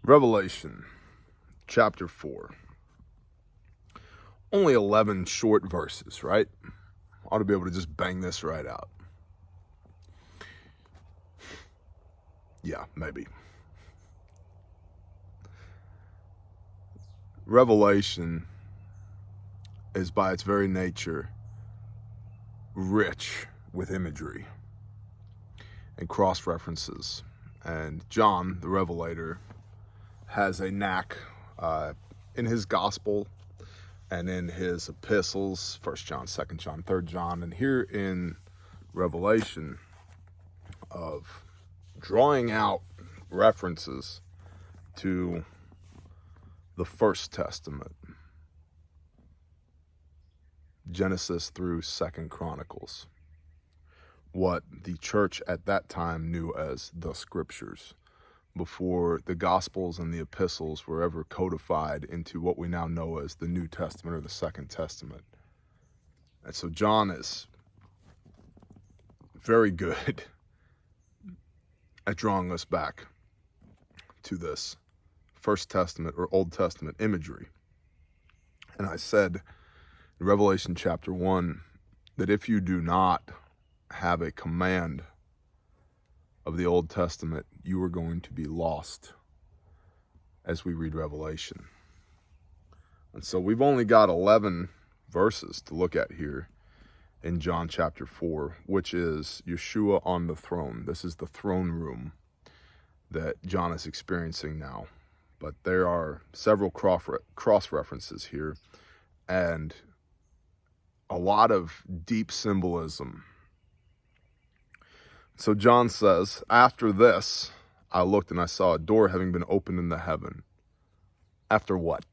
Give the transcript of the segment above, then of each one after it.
Revelation chapter 4. Only 11 short verses, right? Ought to be able to just bang this right out. Yeah, maybe. Revelation is by its very nature rich with imagery and cross-references. And John, the Revelator, has a knack in his gospel and in his epistles, 1 John, 2 John, 3 John, and here in Revelation, of drawing out references to the First Testament, Genesis through 2 Chronicles, what the church at that time knew as the Scriptures, before the Gospels and the epistles were ever codified into what we now know as the New Testament or the Second Testament. And so John is very good at drawing us back to this First Testament or Old Testament imagery. And I said in Revelation chapter 1 that if you do not have a command of the Old Testament, you are going to be lost as we read Revelation. And so we've only got 11 verses to look at here in John chapter 4, which is Yeshua on the throne. This is the throne room that John is experiencing now. But there are several cross references here and a lot of deep symbolism. So John says, after this, I looked and I saw a door having been opened in the heaven. After what?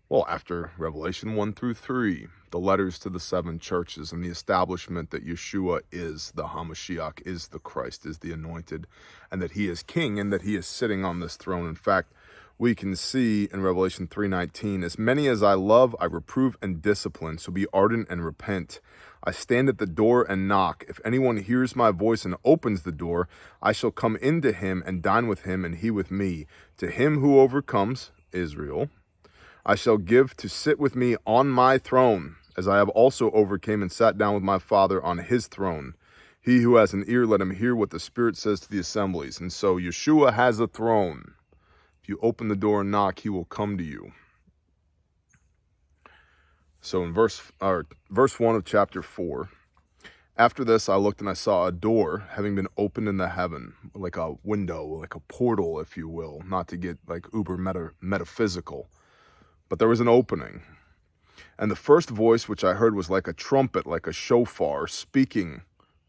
Well, after Revelation 1 through 3, the letters to the 7 churches and the establishment that Yeshua is the HaMashiach, is the Christ, is the anointed, and that he is king and that he is sitting on this throne. In fact, we can see in Revelation 3:19, as many as I love, I reprove and discipline, so be ardent and repent. I stand at the door and knock. If anyone hears my voice and opens the door, I shall come into him and dine with him and he with me. To him who overcomes, Israel, I shall give to sit with me on my throne, as I have also overcame and sat down with my Father on his throne. He who has an ear, let him hear what the Spirit says to the assemblies. And so Yeshua has a throne. If you open the door and knock, he will come to you. So in verse 1 of chapter 4, after this I looked and I saw a door having been opened in the heaven, like a window, like a portal, if you will, not to get like uber metaphysical, but there was an opening. And the first voice which I heard was like a trumpet, like a shofar, speaking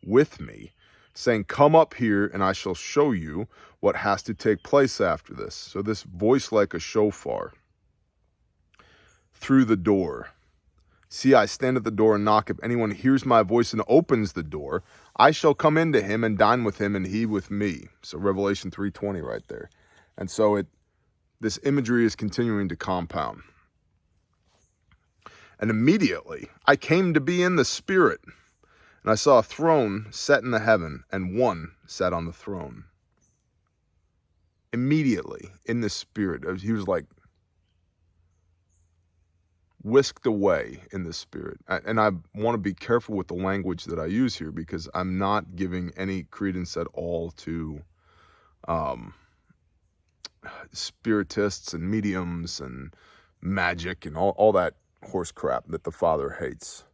with me, saying, come up here and I shall show you what has to take place after this. So this voice like a shofar through the door. See, I stand at the door and knock. If anyone hears my voice and opens the door, I shall come into him and dine with him and he with me. So Revelation 3:20 right there. And so this imagery is continuing to compound. And immediately I came to be in the Spirit, and I saw a throne set in the heaven, and one sat on the throne. Immediately in the Spirit, he was like whisked away in the Spirit. And I want to be careful with the language that I use here, because I'm not giving any credence at all to spiritists and mediums and magic and all that horse crap that the Father hates.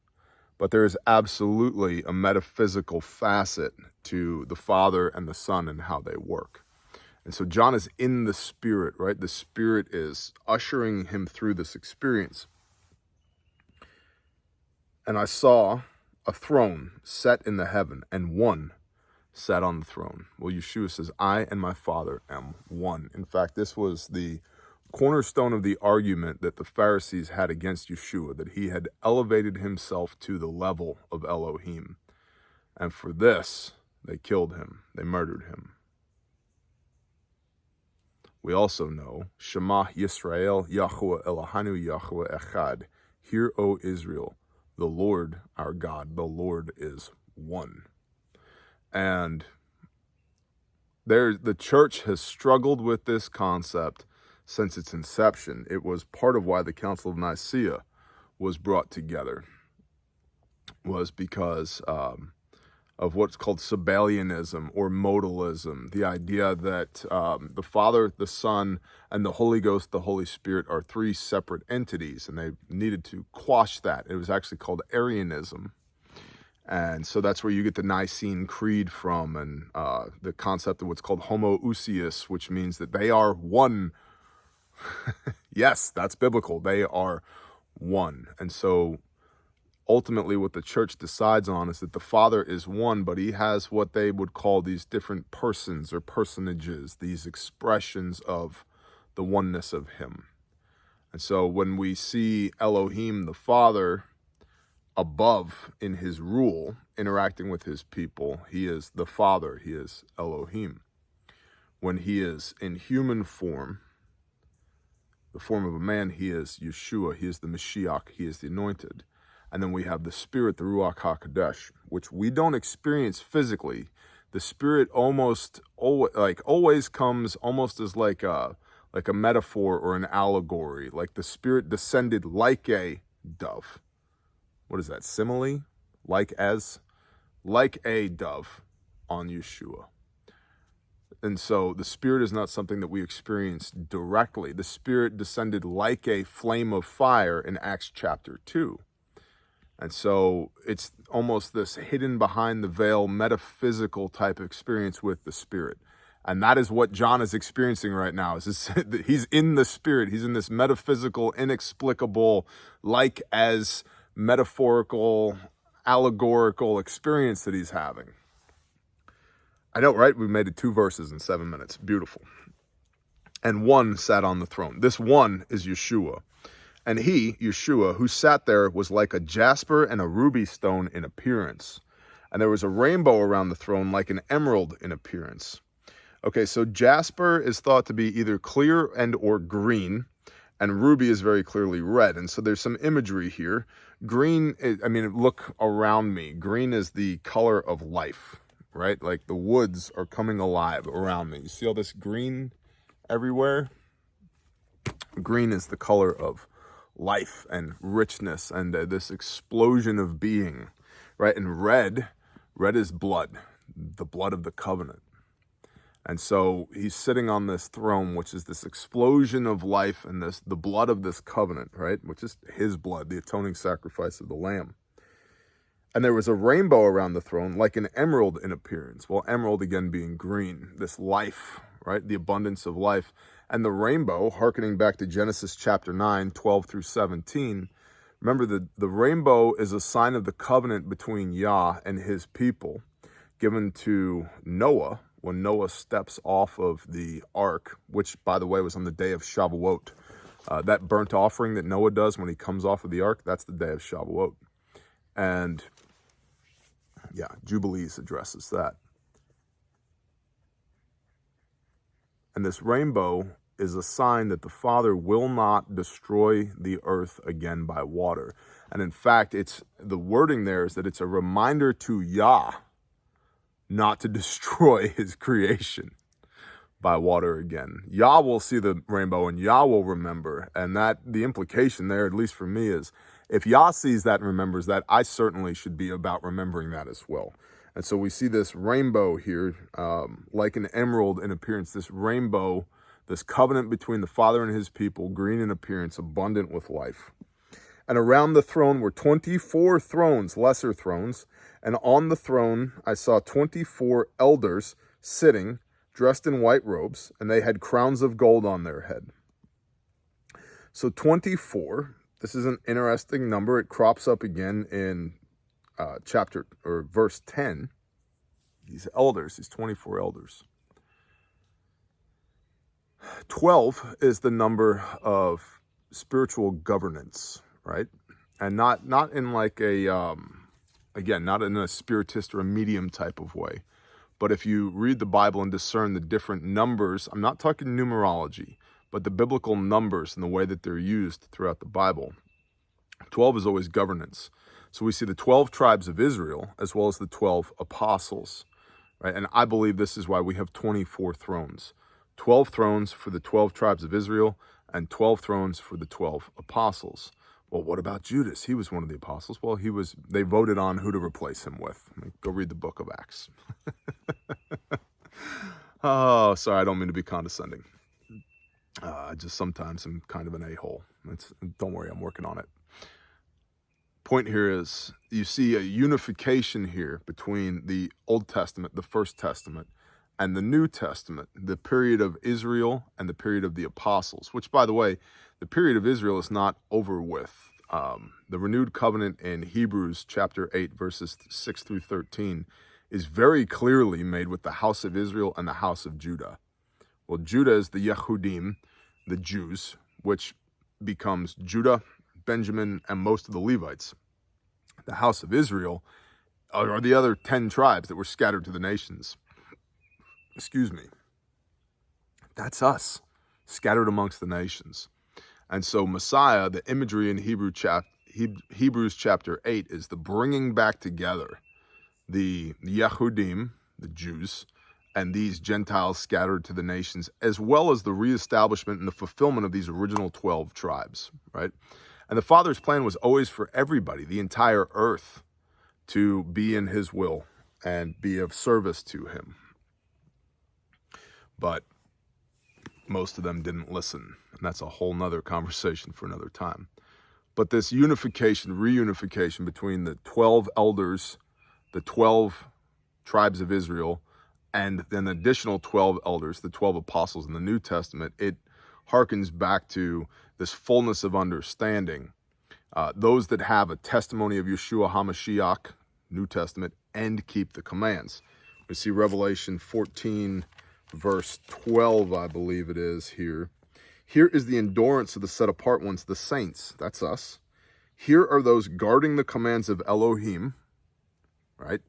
But there is absolutely a metaphysical facet to the Father and the Son and how they work. And so John is in the Spirit, right? The Spirit is ushering him through this experience. And I saw a throne set in the heaven, and one sat on the throne. Well, Yeshua says, I and my Father am one. In fact, this was the cornerstone of the argument that the Pharisees had against Yeshua, that he had elevated himself to the level of Elohim. And for this, they killed him. They murdered him. We also know, Shema Yisrael, Yahweh Elohanu, Yahweh Echad. Hear, O Israel, the Lord our God, the Lord is one. And The church has struggled with this concept since its inception. It was part of why the Council of Nicaea was brought together, was because of what's called Sibelionism or modalism, the idea that the Father, the Son, and the Holy Ghost, the Holy Spirit, are three separate entities, and they needed to quash that. It was actually called Arianism. And so that's where you get the Nicene Creed from, and the concept of what's called homoousios, which means that they are one. Yes, that's biblical. They are one. And so ultimately what the church decides on is that the Father is one, but he has what they would call these different persons or personages, these expressions of the oneness of him. And so when we see Elohim, the Father, above in his rule, interacting with his people, he is the Father, he is Elohim. When he is in human form, the form of a man, he is Yeshua, he is the Mashiach, he is the anointed. And then we have the Spirit, the Ruach HaKodesh, which we don't experience physically. The Spirit always comes almost as like a metaphor or an allegory, like the Spirit descended like a dove. What is that, simile? Like a dove on Yeshua. And so the Spirit is not something that we experience directly. The Spirit descended like a flame of fire in Acts chapter 2. And so it's almost this hidden behind the veil metaphysical type experience with the Spirit. And that is what John is experiencing right now. He's in the Spirit. He's in this metaphysical, inexplicable, like as metaphorical, allegorical experience that he's having. I know, right? We made it 2 verses in 7 minutes. Beautiful. And one sat on the throne. This one is Yeshua. And he, Yeshua, who sat there was like a jasper and a ruby stone in appearance. And there was a rainbow around the throne like an emerald in appearance. Okay, so jasper is thought to be either clear and or green, and ruby is very clearly red. And so there's some imagery here. Green, look around me. Green is the color of life, right? Like the woods are coming alive around me. You see all this green everywhere? Green is the color of life and richness and this explosion of being, right? And red is blood, the blood of the covenant. And so he's sitting on this throne, which is this explosion of life and the blood of this covenant, right? Which is his blood, the atoning sacrifice of the Lamb. And there was a rainbow around the throne like an emerald in appearance. Well, emerald again being green, this life, right? The abundance of life. And the rainbow, hearkening back to Genesis chapter 9, 12 through 17, remember the rainbow is a sign of the covenant between Yah and his people, given to Noah when Noah steps off of the ark, which, by the way, was on the day of Shavuot. That burnt offering that Noah does when he comes off of the ark, that's the day of Shavuot. And yeah, Jubilees addresses that. And this rainbow is a sign that the Father will not destroy the earth again by water. And in fact, the wording there is that it's a reminder to Yah not to destroy his creation by water again. Yah will see the rainbow and Yah will remember. And that the implication there, at least for me, is if Yah sees that and remembers that, I certainly should be about remembering that as well. And so we see this rainbow here, like an emerald in appearance, this rainbow, this covenant between the Father and his people, green in appearance, abundant with life. And around the throne were 24 thrones, lesser thrones, and on the throne I saw 24 elders sitting, dressed in white robes, and they had crowns of gold on their head. So 24, this is an interesting number. It crops up again in verse 10. These elders, these 24 elders. 12 is the number of spiritual governance, right? And not in like not in a spiritist or a medium type of way. But if you read the Bible and discern the different numbers, I'm not talking numerology, but the biblical numbers and the way that they're used throughout the Bible. 12 is always governance. So we see the 12 tribes of Israel as well as the 12 apostles. right? And I believe this is why we have 24 thrones. 12 thrones for the 12 tribes of Israel and 12 thrones for the 12 apostles. Well, what about Judas? He was one of the apostles. Well, they voted on who to replace him with. Go read the book of Acts. Oh, sorry, I don't mean to be condescending. Just sometimes I'm kind of an a-hole. Don't worry, I'm working on it. Point here is, you see a unification here between the Old Testament, the First Testament, and the New Testament, the period of Israel and the period of the apostles, which, by the way, the period of Israel is not over with. The renewed covenant in Hebrews chapter 8, verses 6 through 13 is very clearly made with the house of Israel and the house of Judah. Well, Judah is the Yehudim, the Jews, which becomes Judah, Benjamin, and most of the Levites. The house of Israel are the other 10 tribes that were scattered to the nations. Excuse me. That's us, scattered amongst the nations. And so Messiah, the imagery in Hebrews chapter 8 is the bringing back together the Yehudim, the Jews, and these Gentiles scattered to the nations, as well as the reestablishment and the fulfillment of these original 12 tribes, right? And the Father's plan was always for everybody, the entire earth, to be in his will and be of service to him. But most of them didn't listen, and that's a whole nother conversation for another time. But this unification, reunification between the 12 elders, the 12 tribes of Israel, and then additional 12 elders, the 12 apostles in the New Testament, it harkens back to this fullness of understanding. Those that have a testimony of Yeshua HaMashiach, New Testament, and keep the commands. We see Revelation 14, verse 12, I believe it is here. Here is the endurance of the set apart ones, the saints. That's us. Here are those guarding the commands of Elohim, right?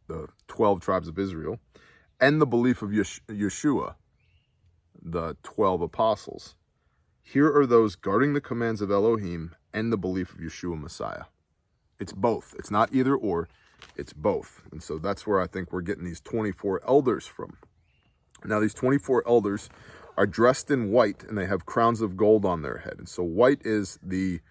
The 12 tribes of Israel, and the belief of Yeshua, the 12 apostles. Here are those guarding the commands of Elohim and the belief of Yeshua Messiah. It's both. It's not either or. It's both. And so that's where I think we're getting these 24 elders from. Now, these 24 elders are dressed in white, and they have crowns of gold on their head. And so white is the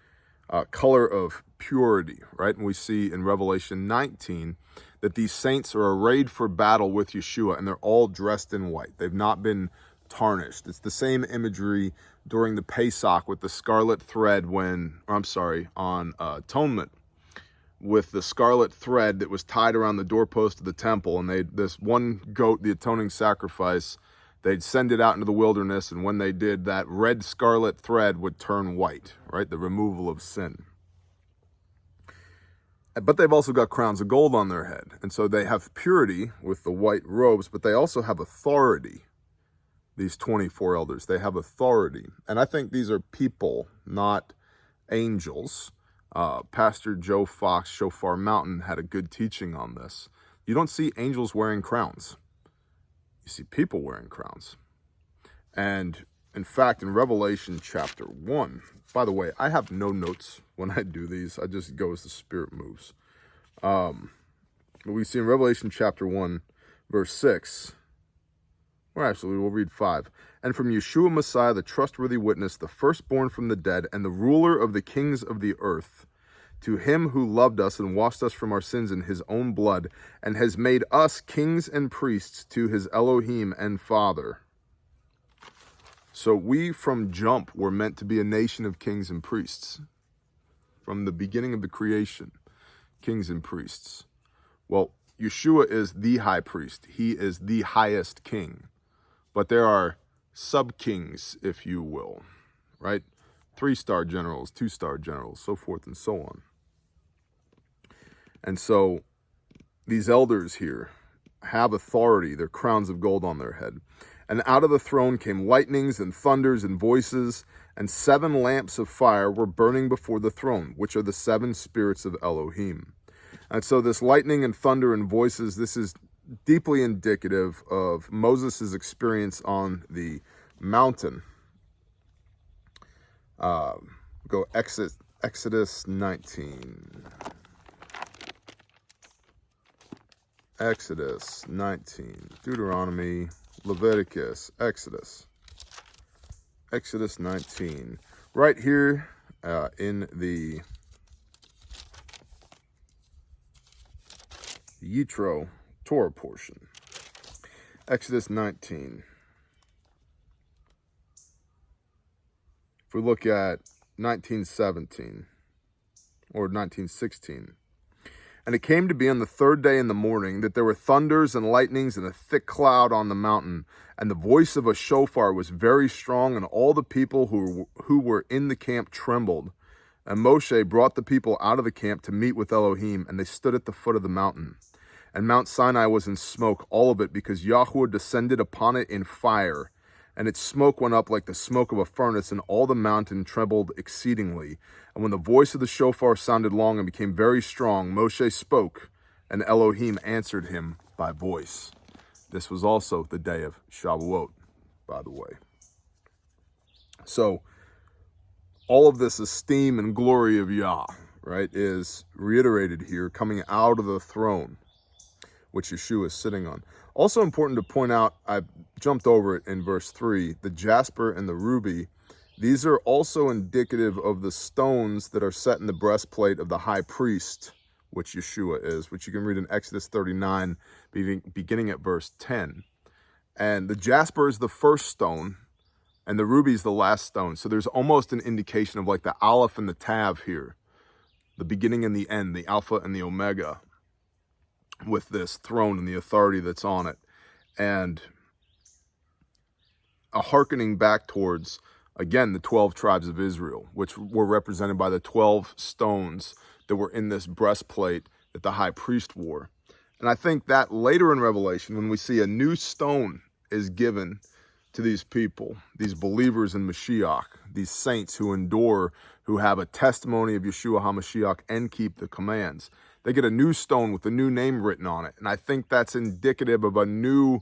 color of purity, right? And we see in Revelation 19 that these saints are arrayed for battle with Yeshua, and they're all dressed in white. They've not been tarnished. It's the same imagery during the Pesach with the scarlet thread on atonement, with the scarlet thread that was tied around the doorpost of the temple. And this one goat, the atoning sacrifice, they'd send it out into the wilderness, and when they did, that red scarlet thread would turn white, right? The removal of sin. But they've also got crowns of gold on their head. And so they have purity with the white robes, but they also have authority. These 24 elders, they have authority. And I think these are people, not angels. Pastor Joe Fox, Shofar Mountain, had a good teaching on this. You don't see angels wearing crowns. You see people wearing crowns. And in fact, in Revelation chapter 1, by the way, I have no notes when I do these. I just go as the Spirit moves. We see in Revelation chapter 1, verse 6, or actually, we'll read 5. And from Yeshua Messiah, the trustworthy witness, the firstborn from the dead, and the ruler of the kings of the earth, to him who loved us and washed us from our sins in his own blood, and has made us kings and priests to his Elohim and Father. So we from jump were meant to be a nation of kings and priests. From the beginning of the creation, kings and priests. Well, Yeshua is the high priest. He is the highest king. But there are sub-kings, if you will, right? 3-star generals, 2-star generals, so forth and so on. And so these elders here have authority, their crowns of gold on their head. And out of the throne came lightnings and thunders and voices, and 7 lamps of fire were burning before the throne, which are the 7 spirits of Elohim. And so this lightning and thunder and voices, this is deeply indicative of Moses' experience on the mountain. Go Exodus 19. Exodus 19, Deuteronomy, Leviticus, Exodus 19, right here in the Yitro Torah portion. Exodus 19. If we look at 19:17 or 19:16. And it came to be on the third day in the morning that there were thunders and lightnings and a thick cloud on the mountain, and the voice of a shofar was very strong, and all the people who were in the camp trembled. And Moshe brought the people out of the camp to meet with Elohim, and they stood at the foot of the mountain. And Mount Sinai was in smoke, all of it, because Yahweh descended upon it in fire. And its smoke went up like the smoke of a furnace, and all the mountain trembled exceedingly. And when the voice of the shofar sounded long and became very strong, Moshe spoke, and Elohim answered him by voice. This was also the day of Shavuot, by the way. So, all of this esteem and glory of Yah, right, is reiterated here, coming out of the throne, which Yeshua is sitting on. Also important to point out, I jumped over it in verse 3, the jasper and the ruby. These are also indicative of the stones that are set in the breastplate of the high priest, which Yeshua is, which you can read in Exodus 39, beginning at verse 10. And the jasper is the first stone, and the ruby is the last stone. So there's almost an indication of like the Aleph and the Tav here, the beginning and the end, the Alpha and the Omega, with this throne and the authority that's on it, and a hearkening back towards, again, the 12 tribes of Israel, which were represented by the 12 stones that were in this breastplate that the high priest wore. And I think that later in Revelation, when we see a new stone is given to these people, these believers in Mashiach, these saints who endure, who have a testimony of Yeshua HaMashiach and keep the commands, they get a new stone with a new name written on it. And I think that's indicative of a new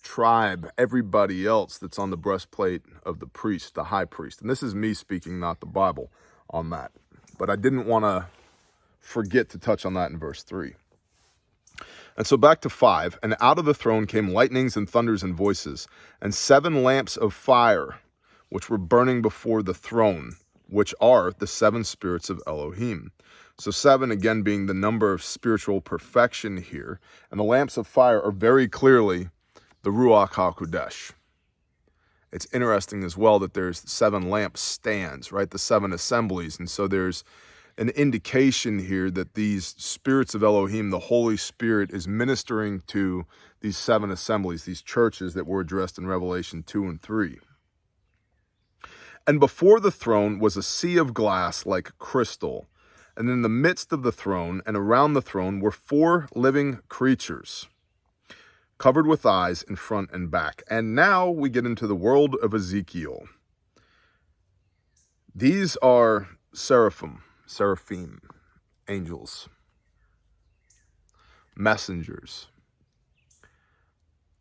tribe, everybody else that's on the breastplate of the priest, the high priest. And this is me speaking, not the Bible, on that. But I didn't want to forget to touch on that in verse 3. And so back to 5. And out of the throne came lightnings and thunders and voices, and 7 lamps of fire, which were burning before the throne, which are the 7 spirits of Elohim. So 7, again, being the number of spiritual perfection here. And the lamps of fire are very clearly the Ruach HaKodesh. It's interesting as well that there's 7 lampstands, right? The 7 assemblies. And so there's an indication here that these spirits of Elohim, the Holy Spirit, is ministering to these 7 assemblies, these churches that were addressed in Revelation 2 and 3. And before the throne was a sea of glass like crystal. And in the midst of the throne and around the throne were 4 living creatures, covered with eyes in front and back. And now we get into the world of Ezekiel. These are seraphim, angels, messengers.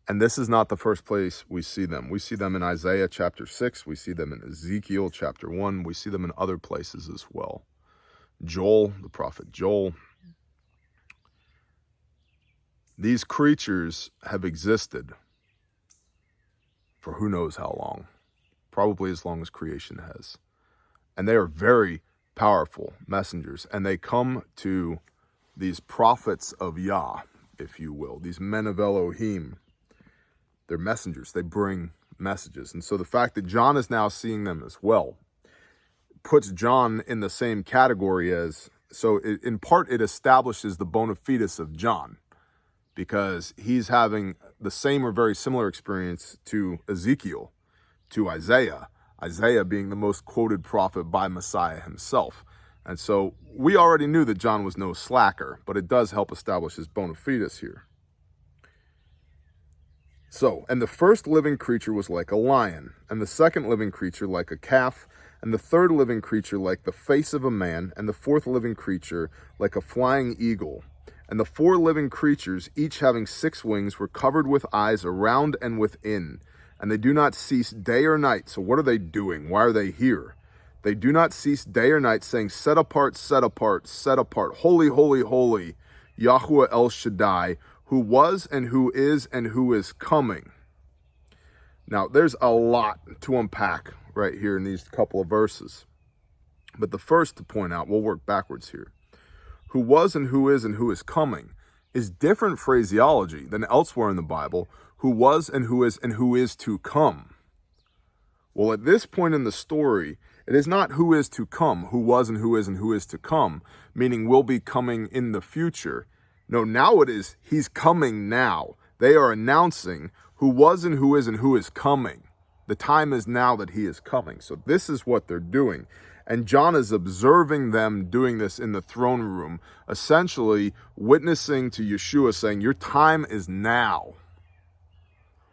And this is not the first place we see them. We see them in Isaiah chapter 6. We see them in Ezekiel chapter 1. We see them in other places as well. Joel, the prophet Joel. These creatures have existed for who knows how long, probably as long as creation has. And they are very powerful messengers, and they come to these prophets of Yah, if you will, these men of Elohim. They're messengers. They bring messages. And so the fact that John is now seeing them as well puts John in the same category as, so in part it establishes the bona fides of John, because he's having the same or very similar experience to Ezekiel, to Isaiah being the most quoted prophet by Messiah himself. And so we already knew that John was no slacker, but it does help establish his bona fides here. So, and the first living creature was like a lion, and the second living creature like a calf, and the third living creature like the face of a man, and the fourth living creature like a flying eagle. And the 4 living creatures, each having 6 wings, were covered with eyes around and within. And they do not cease day or night. So what are they doing? Why are they here? They do not cease day or night, saying, set apart, set apart, set apart. Holy, holy, holy, Yahweh El Shaddai, who was and who is coming. Now, there's a lot to unpack right here in these couple of verses. But the first to point out, we'll work backwards here. Who was and who is coming is different phraseology than elsewhere in the Bible, who was and who is to come. Well, at this point in the story, it is not who is to come, who was and who is to come, meaning will be coming in the future. No, now it is he's coming now. They are announcing who was and who is coming. The time is now that he is coming. So this is what they're doing. And John is observing them doing this in the throne room, essentially witnessing to Yeshua saying, your time is now.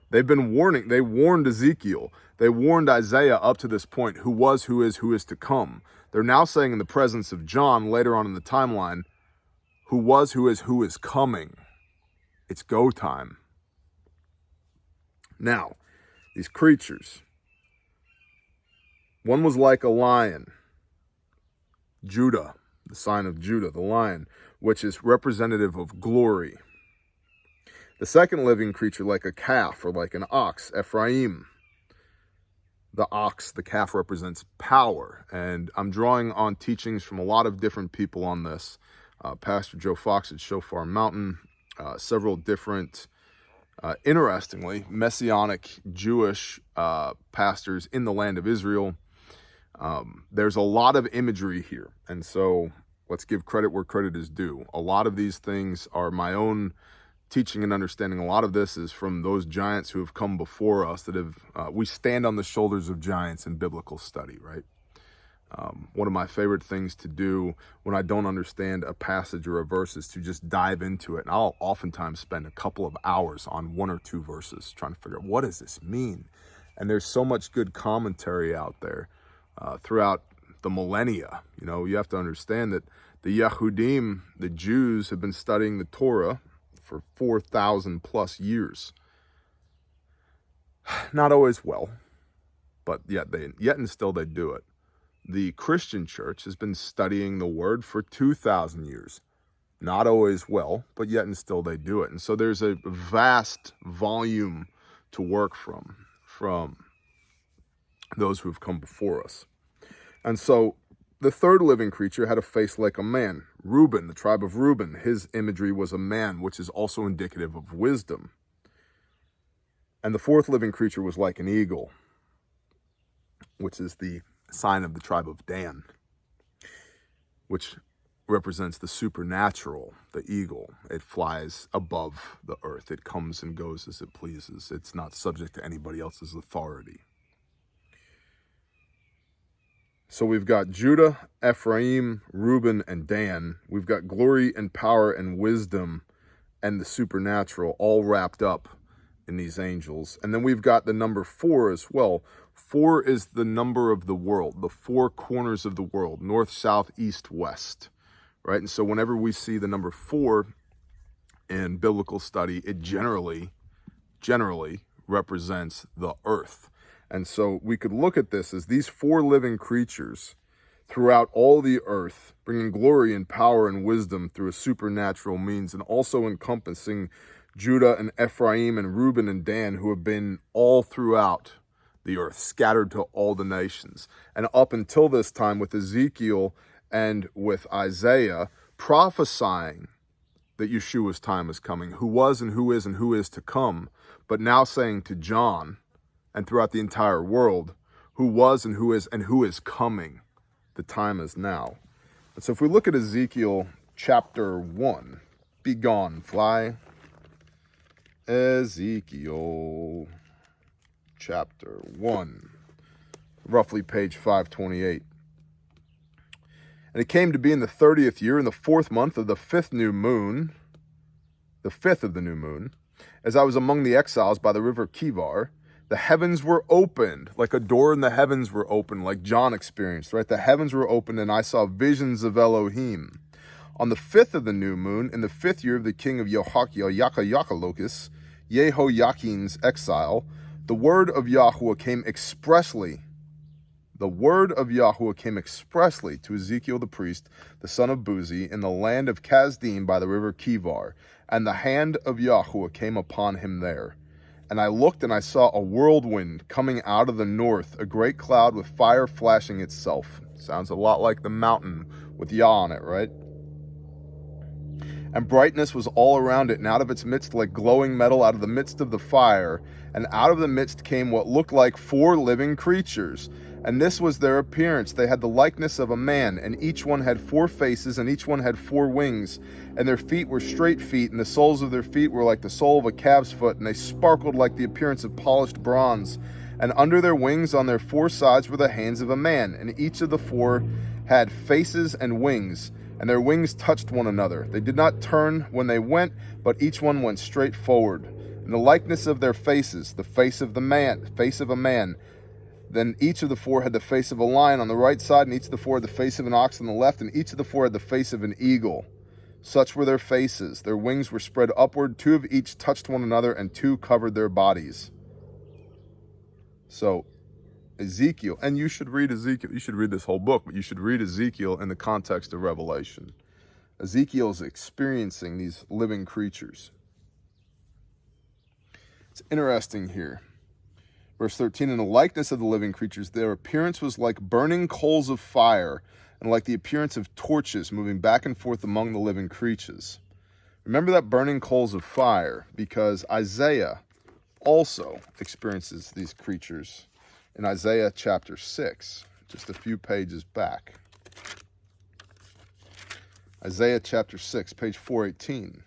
They've been warning. They warned Ezekiel. They warned Isaiah up to this point, who was, who is to come. They're now saying in the presence of John, later on in the timeline, who was, who is coming. It's go time. Now, these creatures. One was like a lion. Judah, the sign of Judah, the lion, which is representative of glory. The second living creature like a calf or like an ox, Ephraim. The ox, the calf, represents power. And I'm drawing on teachings from a lot of different people on this. Pastor Joe Fox at Shofar Mountain, several different, interestingly, Messianic Jewish pastors in the land of Israel. There's a lot of imagery here. And so let's give credit where credit is due. A lot of these things are my own teaching and understanding. A lot of this is from those giants who have come before us that have, we stand on the shoulders of giants in biblical study, right? One of my favorite things to do when I don't understand a passage or a verse is to just dive into it. And I'll oftentimes spend a couple of hours on one or two verses trying to figure out, what does this mean? And there's so much good commentary out there throughout the millennia. You know, you have to understand that the Yehudim, the Jews, have been studying the Torah for 4,000 plus years. Not always well, but yet and still they do it. The Christian church has been studying the word for 2,000 years. Not always well, but yet and still they do it. And so there's a vast volume to work from those who have come before us. And so the third living creature had a face like a man. Reuben, the tribe of Reuben, his imagery was a man, which is also indicative of wisdom. And the fourth living creature was like an eagle, which is the sign of the tribe of Dan, which represents the supernatural, the eagle. It flies above the earth. It comes and goes as it pleases. It's not subject to anybody else's authority. So we've got Judah, Ephraim, Reuben, and Dan. We've got glory and power and wisdom and the supernatural all wrapped up in these angels. And then we've got the number 4 as well. 4 is the number of the world, the 4 corners of the world, north, south, east, west, right? And so whenever we see the number 4 in biblical study, it generally represents the earth. And so we could look at this as these 4 living creatures throughout all the earth, bringing glory and power and wisdom through a supernatural means, and also encompassing Judah and Ephraim and Reuben and Dan, who have been all throughout the earth, scattered to all the nations. And up until this time with Ezekiel and with Isaiah prophesying that Yeshua's time is coming, who was and who is to come, but now saying to John and throughout the entire world, who was and who is coming. The time is now. And so if we look at Ezekiel chapter 1, be gone, fly. Ezekiel chapter 1, roughly page 528. And it came to be in the 30th year, in the 4th month of the 5th new moon, the 5th of the new moon, as I was among the exiles by the river Kivar, the heavens were opened, like a door in the heavens were opened, like John experienced, right? The heavens were opened, and I saw visions of Elohim. On the 5th of the new moon, in the 5th year of the king of Yahachalocus, Yehoiakim's exile, the word of Yahweh came expressly The word of Yahweh came expressly to Ezekiel the priest, the son of Buzi, in the land of Kasdim by the river Kivar, and the hand of Yahweh came upon him there. And I looked, and I saw a whirlwind coming out of the north, a great cloud with fire flashing itself. Sounds a lot like the mountain with Yah on it, right? And brightness was all around it, and out of its midst like glowing metal out of the midst of the fire. And out of the midst came what looked like 4 living creatures. And this was their appearance. They had the likeness of a man, and each one had 4 faces, and each one had 4 wings. And their feet were straight feet, and the soles of their feet were like the sole of a calf's foot, and they sparkled like the appearance of polished bronze. And under their wings on their 4 sides were the hands of a man, and each of the 4 had faces and wings, and their wings touched one another. They did not turn when they went, but each one went straight forward. And the likeness of their faces, the face of a man. Then each of the 4 had the face of a lion on the right side, and each of the 4 had the face of an ox on the left, and each of the 4 had the face of an eagle. Such were their faces. Their wings were spread upward. 2 of each touched one another, and 2 covered their bodies. So, Ezekiel, and you should read Ezekiel. You should read this whole book, but you should read Ezekiel in the context of Revelation. Ezekiel is experiencing these living creatures. It's interesting here. Verse 13, in the likeness of the living creatures, their appearance was like burning coals of fire, and like the appearance of torches moving back and forth among the living creatures. Remember that burning coals of fire, because Isaiah also experiences these creatures in Isaiah chapter 6, just a few pages back. Isaiah chapter 6, page 418.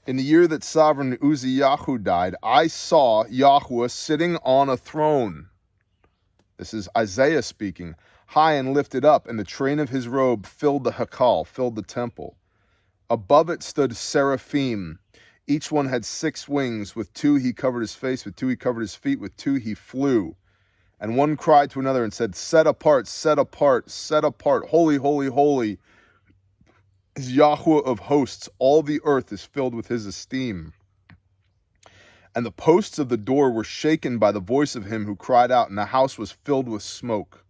In the year that sovereign Uzziyahu died, I saw Yahweh sitting on a throne. This is Isaiah speaking, high and lifted up, and the train of his robe filled the Hakal, filled the temple. Above it stood seraphim. Each one had 6 wings. With 2 he covered his face, with 2 he covered his feet, with 2 he flew. And one cried to another and said, set apart, set apart, set apart, holy, holy, holy is Yahweh of hosts. All the earth is filled with his esteem. And the posts of the door were shaken by the voice of him who cried out, and the house was filled with smoke.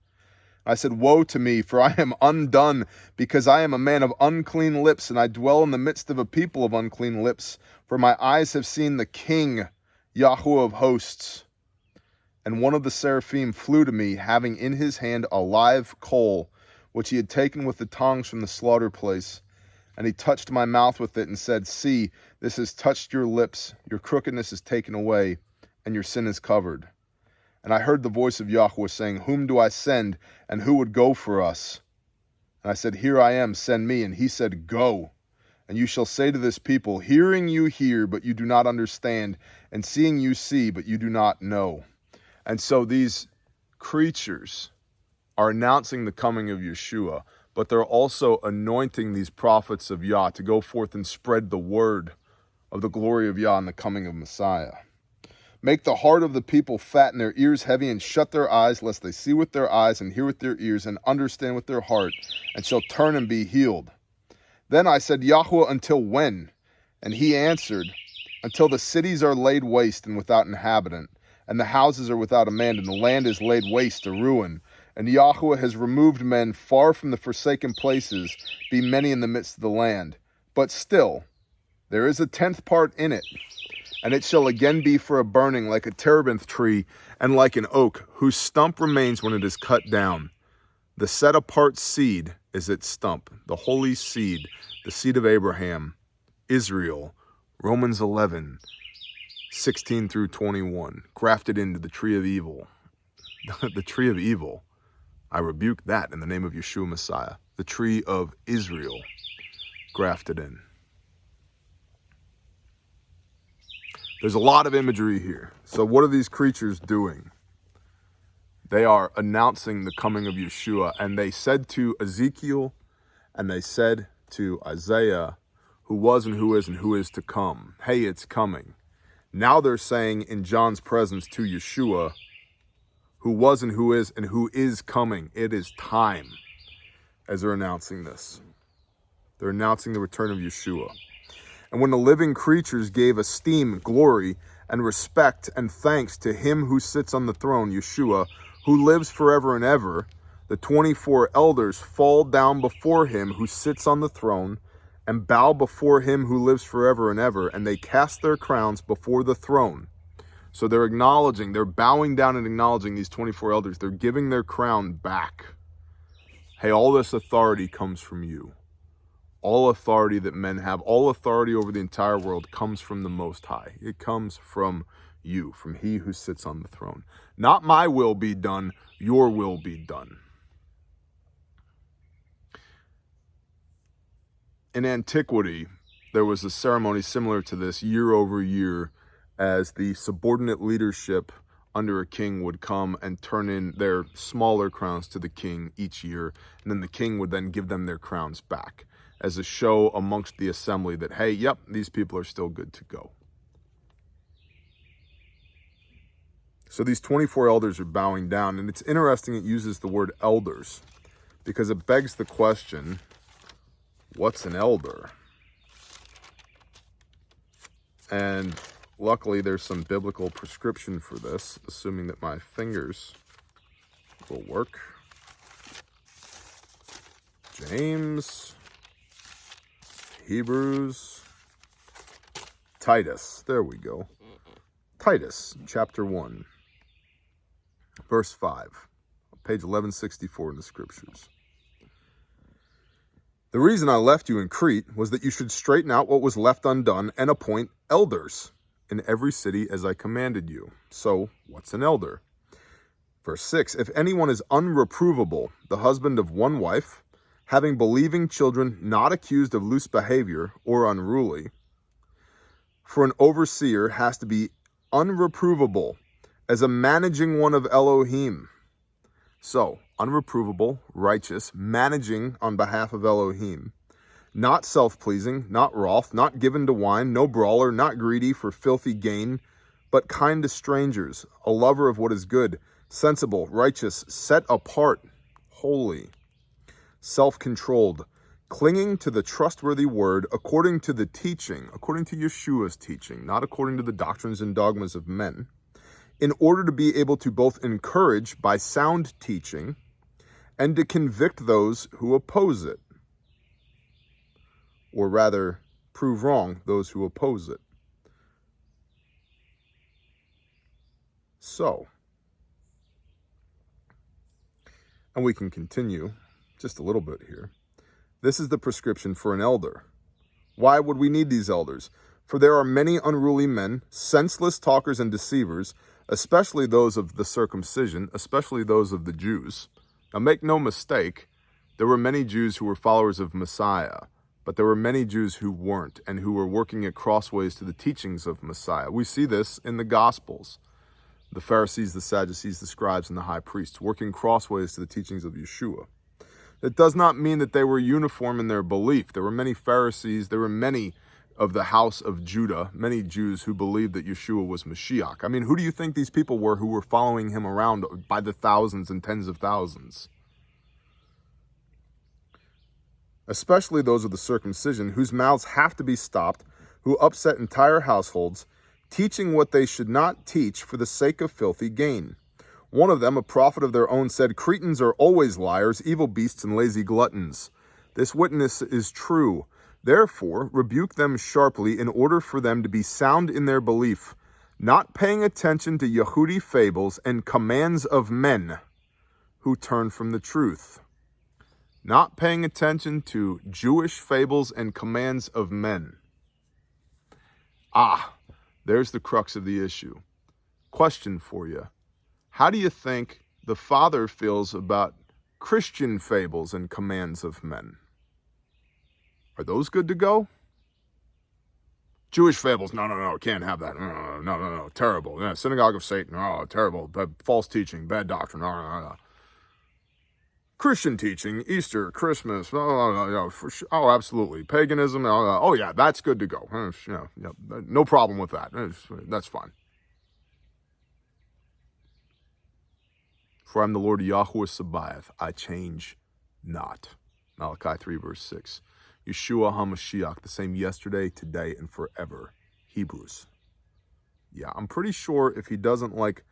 I said, woe to me, for I am undone, because I am a man of unclean lips, and I dwell in the midst of a people of unclean lips. For my eyes have seen the King, Yahweh of hosts. And one of the seraphim flew to me, having in his hand a live coal, which he had taken with the tongs from the slaughter place. And he touched my mouth with it and said, see, this has touched your lips, your crookedness is taken away, and your sin is covered. And I heard the voice of Yahweh saying, whom do I send, and who would go for us? And I said, here I am, send me. And he said, go. And you shall say to this people, hearing you hear, but you do not understand, and seeing you see, but you do not know. And so these creatures are announcing the coming of Yeshua, but they're also anointing these prophets of Yah to go forth and spread the word of the glory of Yah and the coming of Messiah. Make the heart of the people fat and their ears heavy, and shut their eyes, lest they see with their eyes and hear with their ears and understand with their heart, and shall turn and be healed. Then I said, Yahweh, until when? And he answered, until the cities are laid waste and without inhabitant, and the houses are without a man, and the land is laid waste to ruin. And Yahweh has removed men far from the forsaken places, be many in the midst of the land. But still, there is a 10th part in it, and it shall again be for a burning, like a terebinth tree, and like an oak, whose stump remains when it is cut down. The set-apart seed is its stump, the holy seed, the seed of Abraham, Israel, Romans 11, 16 through 21, grafted into the tree of evil. The tree of evil, I rebuke that in the name of Yeshua Messiah. The tree of Israel, grafted in. There's a lot of imagery here. So what are these creatures doing? They are announcing the coming of Yeshua. And they said to Ezekiel, and they said to Isaiah, who was and who is to come, hey, it's coming. Now they're saying in John's presence to Yeshua, who was and who is coming. It is time, as they're announcing this. They're announcing the return of Yeshua. And when the living creatures gave esteem, glory, and respect and thanks to him who sits on the throne, Yeshua, who lives forever and ever, the 24 elders fall down before him who sits on the throne and bow before him who lives forever and ever, and they cast their crowns before the throne. So they're bowing down and acknowledging these 24 elders. They're giving their crown back. Hey, all this authority comes from you. All authority that men have, all authority over the entire world comes from the Most High. It comes from you, from he who sits on the throne. Not my will be done, your will be done. In antiquity, there was a ceremony similar to this year over year, as the subordinate leadership under a king would come and turn in their smaller crowns to the king each year, and then the king would then give them their crowns back as a show amongst the assembly that, hey, yep, these people are still good to go. So these 24 elders are bowing down, and it's interesting it uses the word elders, because it begs the question, what's an elder? And luckily there's some biblical prescription for this, assuming that my fingers will work. James, Hebrews, Titus, there we go. Titus, chapter 1, verse 5, page 1164 in the scriptures. The reason I left you in Crete was that you should straighten out what was left undone and appoint elders in every city as I commanded you. So, what's an elder? Verse 6, if anyone is unreprovable, the husband of one wife, having believing children, not accused of loose behavior or unruly, for an overseer has to be unreprovable as a managing one of Elohim. So, unreprovable, righteous, managing on behalf of Elohim, not self-pleasing, not wroth, not given to wine, no brawler, not greedy for filthy gain, but kind to strangers, a lover of what is good, sensible, righteous, set apart, holy, self-controlled, clinging to the trustworthy word according to the teaching, according to Yeshua's teaching, not according to the doctrines and dogmas of men, in order to be able to both encourage by sound teaching and to convict those who oppose it, or rather, prove wrong those who oppose it. So, and we can continue just a little bit here. This is the prescription for an elder. Why would we need these elders? For there are many unruly men, senseless talkers and deceivers, especially those of the circumcision, especially those of the Jews. Now make no mistake, there were many Jews who were followers of Messiah, but there were many Jews who weren't, and who were working at crossways to the teachings of Messiah. We see this in the Gospels. The Pharisees, the Sadducees, the scribes, and the high priests working crossways to the teachings of Yeshua. That does not mean that they were uniform in their belief. There were many Pharisees, there were many of the house of Judah, many Jews who believed that Yeshua was Mashiach. I mean, who do you think these people were who were following him around by the thousands and tens of thousands? Especially those of the circumcision, whose mouths have to be stopped, who upset entire households, teaching what they should not teach for the sake of filthy gain. One of them, a prophet of their own, said, Cretans are always liars, evil beasts, and lazy gluttons. This witness is true. Therefore, rebuke them sharply in order for them to be sound in their belief, not paying attention to Yehudi fables and commands of men who turn from the truth. Not paying attention to Jewish fables and commands of men. There's the crux of the issue. Question for you. How do you think the Father feels about Christian fables and commands of men? Are those good to go? Jewish fables, no, can't have that. No, terrible. Yeah, synagogue of Satan, terrible. False teaching, bad doctrine, no. Christian teaching, Easter, Christmas, absolutely. Paganism, yeah, that's good to go. No problem with that. That's fine. For I am the Lord Yahweh Sabaoth, I change not. Malachi 3 verse 6. Yeshua HaMashiach, the same yesterday, today, and forever. Hebrews. Yeah, I'm pretty sure if he doesn't like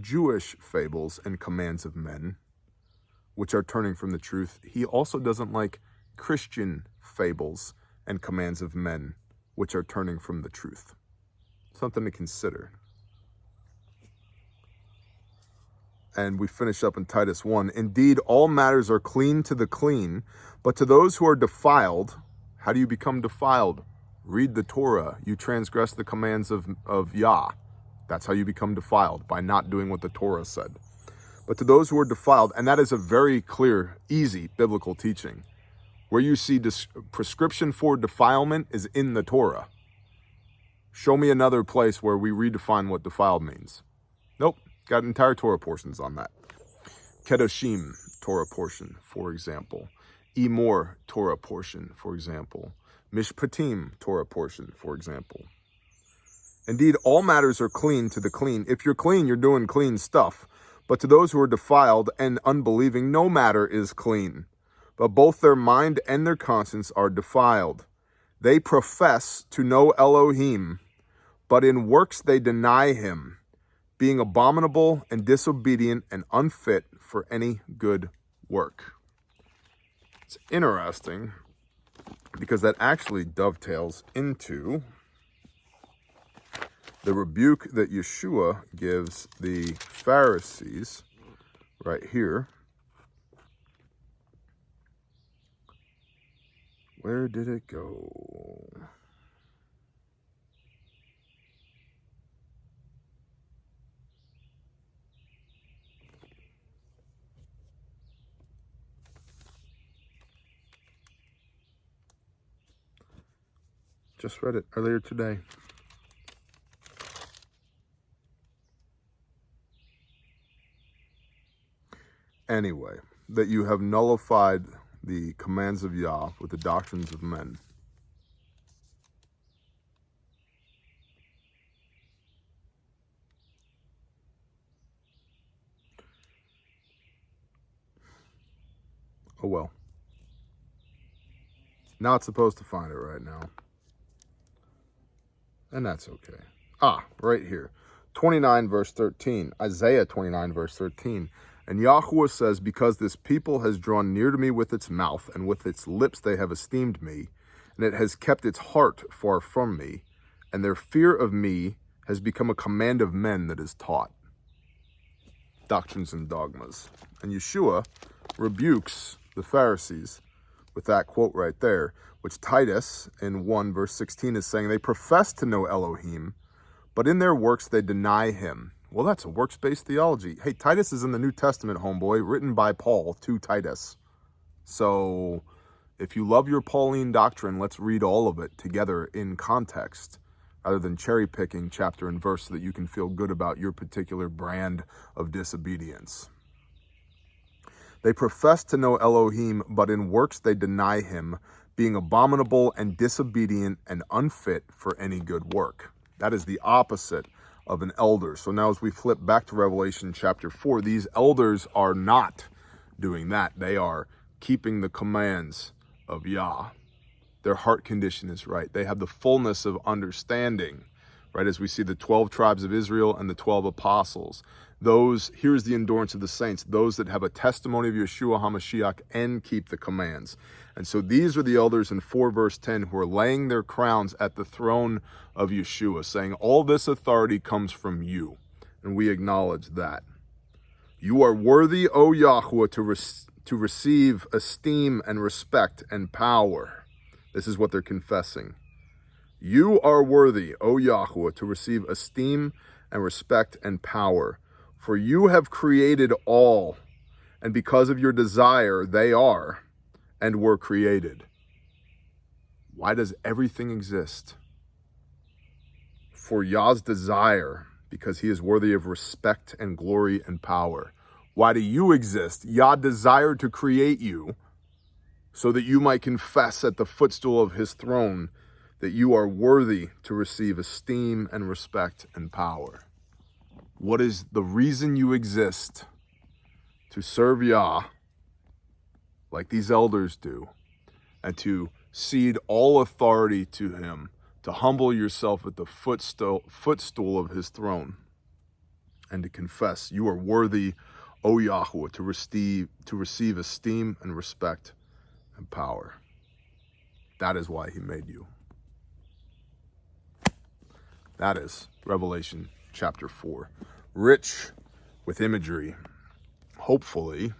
Jewish fables and commands of men, which are turning from the truth. He also doesn't like Christian fables and commands of men, which are turning from the truth. Something to consider. And we finish up in Titus 1. Indeed, all matters are clean to the clean, but to those who are defiled, how do you become defiled? Read the Torah. You transgress the commands of Yah. That's how you become defiled, by not doing what the Torah said. But to those who are defiled, and that is a very clear, easy biblical teaching. Where you see prescription for defilement is in the Torah. Show me another place where we redefine what defiled means. Nope, got entire Torah portions on that. Kedoshim, Torah portion, for example. Emor, Torah portion, for example. Mishpatim, Torah portion, for example. Indeed, all matters are clean to the clean. If you're clean, you're doing clean stuff. But to those who are defiled and unbelieving, no matter is clean. But both their mind and their conscience are defiled. They profess to know Elohim, but in works they deny him, being abominable and disobedient and unfit for any good work. It's interesting because that actually dovetails into the rebuke that Yeshua gives the Pharisees right here. Where did it go? Just read it earlier today. Anyway, that you have nullified the commands of Yah with the doctrines of men. Oh well. Not supposed to find it right now. And that's okay. Right here. 29 verse 13. Isaiah 29 verse 13. And Yahweh says, because this people has drawn near to me with its mouth, and with its lips they have esteemed me, and it has kept its heart far from me, and their fear of me has become a command of men that is taught. Doctrines and dogmas. And Yeshua rebukes the Pharisees with that quote right there, which Titus in 1 verse 16 is saying, they profess to know Elohim, but in their works they deny him. Well, that's a works-based theology. Hey, Titus is in the New Testament, homeboy, written by Paul to Titus. So if you love your Pauline doctrine, let's read all of it together in context, rather than cherry-picking chapter and verse so that you can feel good about your particular brand of disobedience. They profess to know Elohim, but in works they deny him, being abominable and disobedient and unfit for any good work. That is the opposite of an elder. So now as we flip back to Revelation chapter 4, these elders are not doing that. They are keeping the commands of Yah. Their heart condition is right. They have the fullness of understanding, right? As we see the 12 tribes of Israel and the 12 apostles. Here's the endurance of the saints, those that have a testimony of Yeshua HaMashiach and keep the commands. And so these are the elders in 4 verse 10 who are laying their crowns at the throne of Yeshua, saying, all this authority comes from you. And we acknowledge that. You are worthy, O Yahweh, to receive esteem and respect and power. This is what they're confessing. You are worthy, O Yahweh, to receive esteem and respect and power. For you have created all, and because of your desire, they are and were created. Why does everything exist? For Yah's desire, because he is worthy of respect and glory and power. Why do you exist? Yah desired to create you so that you might confess at the footstool of his throne that you are worthy to receive esteem and respect and power. What is the reason you exist? To serve Yah like these elders do, and to cede all authority to him, to humble yourself at the footstool of his throne. and to confess, you are worthy, O Yahweh, to receive esteem and respect and power. That is why he made you. That is Revelation chapter 4. Rich with imagery. Hopefully,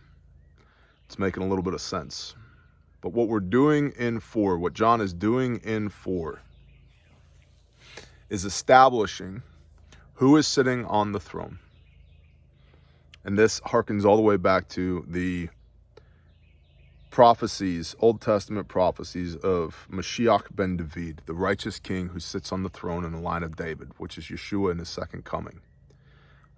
it's making a little bit of sense. But what we're doing in 4, what John is doing in 4, is establishing who is sitting on the throne. And this harkens all the way back to the prophecies, Old Testament prophecies of Mashiach ben David, the righteous king who sits on the throne in the line of David, which is Yeshua in his second coming.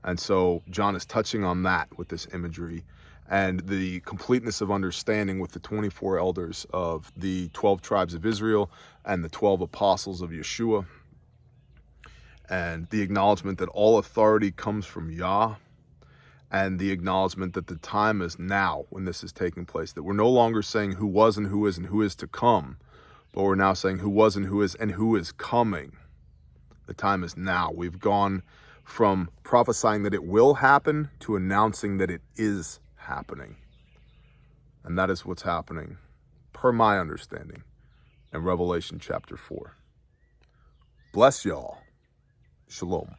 And so John is touching on that with this imagery and the completeness of understanding with the 24 elders of the 12 tribes of Israel and the 12 apostles of Yeshua, and the acknowledgement that all authority comes from Yah, and the acknowledgement that the time is now when this is taking place, that we're no longer saying who was and who is to come, but we're now saying who was and who is coming. The time is now. We've gone from prophesying that it will happen to announcing that it is happening. And that is what's happening, per my understanding, in Revelation chapter 4. Bless y'all. Shalom.